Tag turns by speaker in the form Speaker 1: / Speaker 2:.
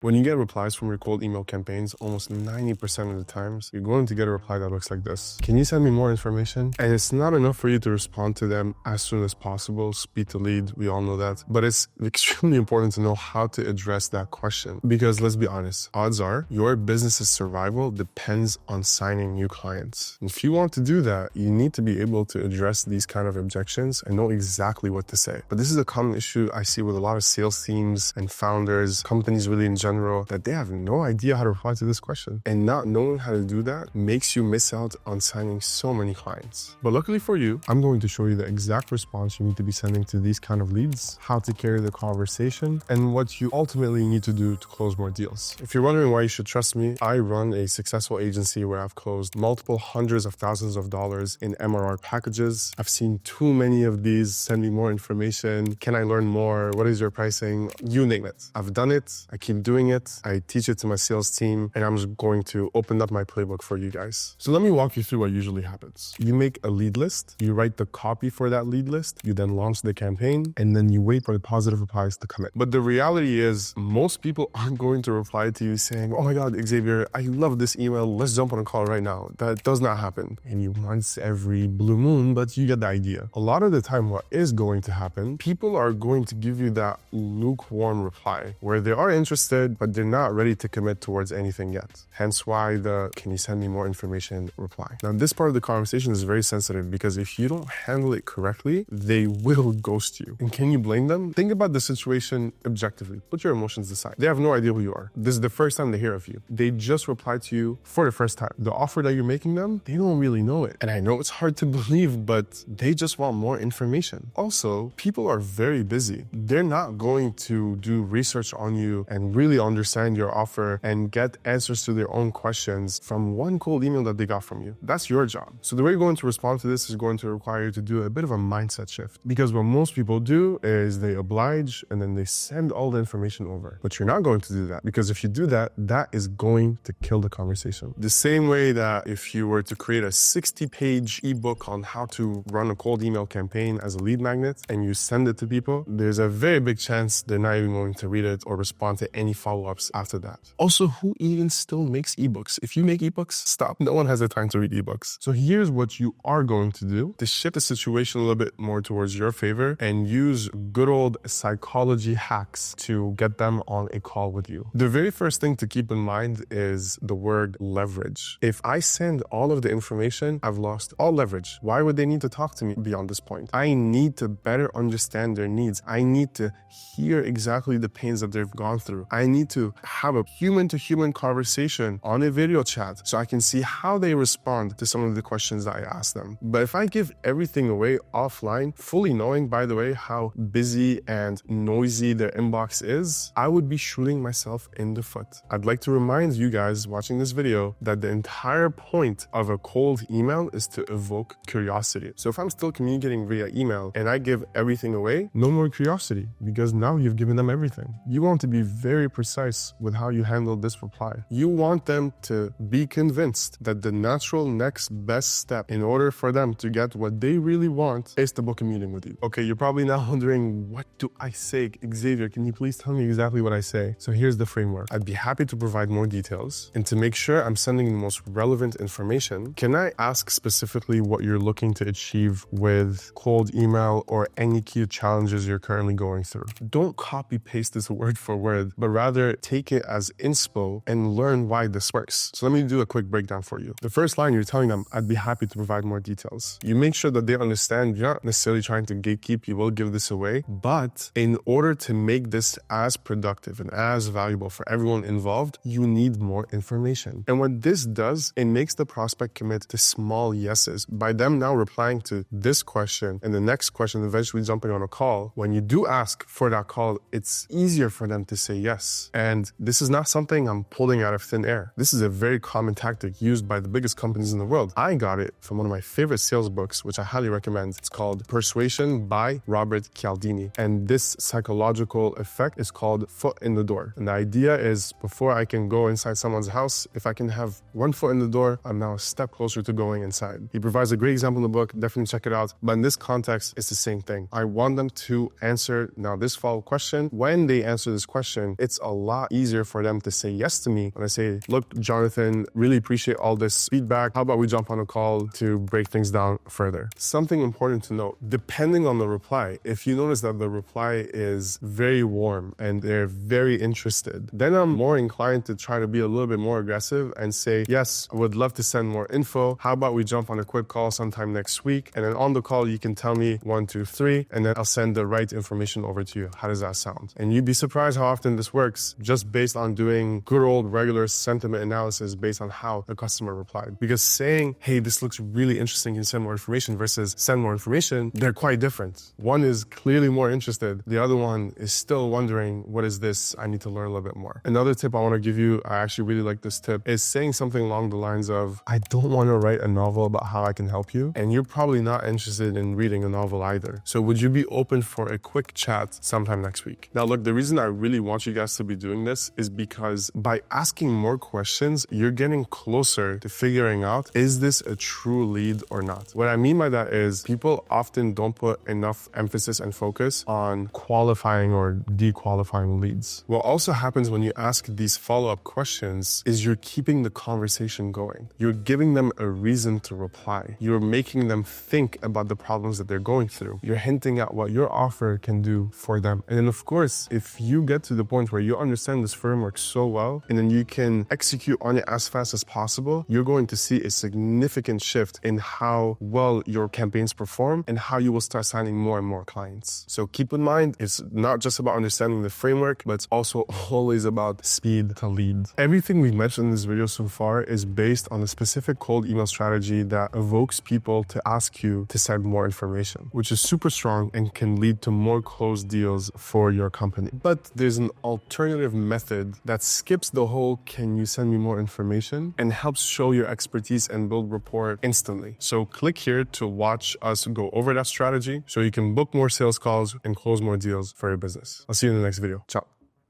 Speaker 1: When you get replies from your cold email campaigns, almost 90% of the times, you're going to get a reply that looks like this. Can you send me more information? And it's not enough for you to respond to them as soon as possible, speed to lead, we all know that. But it's extremely important to know how to address that question. Because let's be honest, odds are your business's survival depends on signing new clients. And if you want to do that, you need to be able to address these kind of objections and know exactly what to say. But this is a common issue I see with a lot of sales teams and founders, companies really in general, that they have no idea how to reply to this question. And not knowing how to do that makes you miss out on signing so many clients. But luckily for you, I'm going to show you the exact response you need to be sending to these kind of leads, how to carry the conversation, and what you ultimately need to do to close more deals. If you're wondering why you should trust me, I run a successful agency where I've closed multiple hundreds of thousands of dollars in MRR packages. I've seen too many of these. Send me more information. Can I learn more? What is your pricing? You name it. I've done it. I keep doing it. I teach it to my sales team, and I'm just going to open up my playbook for you guys. So let me walk you through what usually happens. You make a lead list, you write the copy for that lead list, you then launch the campaign, and then you wait for the positive replies to come in. But the reality is most people aren't going to reply to you saying, oh my God, Xavier, I love this email. Let's jump on a call right now. That does not happen. Maybe once every blue moon, but you get the idea. A lot of the time, what is going to happen, people are going to give you that lukewarm reply where they are interested, but they're not ready to commit towards anything yet. Hence why the can you send me more information reply. Now, this part of the conversation is very sensitive because if you don't handle it correctly, they will ghost you. And can you blame them? Think about the situation objectively. Put your emotions aside. They have no idea who you are. This is the first time they hear of you. They just replied to you for the first time. The offer that you're making them, they don't really know it. And I know it's hard to believe, but they just want more information. Also, people are very busy. They're not going to do research on you and really understand your offer and get answers to their own questions from one cold email that they got from you. That's your job. So the way you're going to respond to this is going to require you to do a bit of a mindset shift, because what most people do is they oblige and then they send all the information over. But you're not going to do that, because if you do that, that is going to kill the conversation. The same way that if you were to create a 60-page ebook on how to run a cold email campaign as a lead magnet and you send it to people, there's a very big chance they're not even going to read it or respond to any follow-ups after that. Also, who even still makes ebooks? If you make ebooks, stop. No one has the time to read ebooks. So here's what you are going to do to shift the situation a little bit more towards your favor and use good old psychology hacks to get them on a call with you. The very first thing to keep in mind is the word leverage. If I send all of the information, I've lost all leverage. Why would they need to talk to me beyond this point? I need to better understand their needs. I need to hear exactly the pains that they've gone through. I need to have a human-to-human conversation on a video chat so I can see how they respond to some of the questions that I ask them. But if I give everything away offline, fully knowing, by the way, how busy and noisy their inbox is, I would be shooting myself in the foot. I'd like to remind you guys watching this video that the entire point of a cold email is to evoke curiosity. So if I'm still communicating via email and I give everything away, no more curiosity, because now you've given them everything. You want to be very precise with how you handle this reply. You want them to be convinced that the natural next best step in order for them to get what they really want is to book a meeting with you. Okay, you're probably now wondering, what do I say? Xavier, can you please tell me exactly what I say? So here's the framework. I'd be happy to provide more details, and to make sure I'm sending the most relevant information, can I ask specifically what you're looking to achieve with cold email or any key challenges you're currently going through? Don't copy paste this word for word, but rather take it as inspo and learn why this works. So let me do a quick breakdown for you. The first line, you're telling them, I'd be happy to provide more details. You make sure that they understand you're not necessarily trying to gatekeep, you will give this away, but in order to make this as productive and as valuable for everyone involved, you need more information. And what this does, it makes the prospect commit to small yeses. By them now replying to this question and the next question, eventually jumping on a call, when you do ask for that call, it's easier for them to say yes. And this is not something I'm pulling out of thin air. This is a very common tactic used by the biggest companies in the world. I got it from one of my favorite sales books, which I highly recommend. It's called Persuasion by Robert Cialdini. And this psychological effect is called foot in the door. And the idea is, before I can go inside someone's house, if I can have one foot in the door, I'm now a step closer to going inside. He provides a great example in the book. Definitely check it out. But in this context, it's the same thing. I want them to answer now this follow-up question. When they answer this question, it's a lot easier for them to say yes to me when I say, look, Jonathan, really appreciate all this feedback. How about we jump on a call to break things down further? Something important to note, depending on the reply, if you notice that the reply is very warm and they're very interested, then I'm more inclined to try to be a little bit more aggressive and say, yes, I would love to send more info. How about we jump on a quick call sometime next week? And then on the call, you can tell me 1, 2, 3, and then I'll send the right information over to you. How does that sound? And you'd be surprised how often this works just based on doing good old regular sentiment analysis based on how the customer replied. Because saying, hey, this looks really interesting, can you send more information versus send more information, they're quite different. One is clearly more interested. The other one is still wondering, what is this? I need to learn a little bit more. Another tip I want to give you, I actually really like this tip, is saying something along the lines of, I don't want to write a novel about how I can help you, and you're probably not interested in reading a novel either. So would you be open for a quick chat sometime next week? Now look, the reason I really want you guys to be doing this is because by asking more questions, you're getting closer to figuring out, is this a true lead or not? What I mean by that is people often don't put enough emphasis and focus on qualifying or dequalifying leads. What also happens when you ask these follow-up questions is you're keeping the conversation going. You're giving them a reason to reply. You're making them think about the problems that they're going through. You're hinting at what your offer can do for them. And then of course, if you get to the point where you understand this framework so well, and then you can execute on it as fast as possible, you're going to see a significant shift in how well your campaigns perform and how you will start signing more and more clients. So keep in mind, it's not just about understanding the framework, but it's also always about speed to lead. Everything we've mentioned in this video so far is based on a specific cold email strategy that evokes people to ask you to send more information, which is super strong and can lead to more closed deals for your company. But there's an alternative method that skips the whole can you send me more information and helps show your expertise and build rapport instantly. So click here to watch us go over that strategy so you can book more sales calls and close more deals for your business. I'll see you in the next video. Ciao.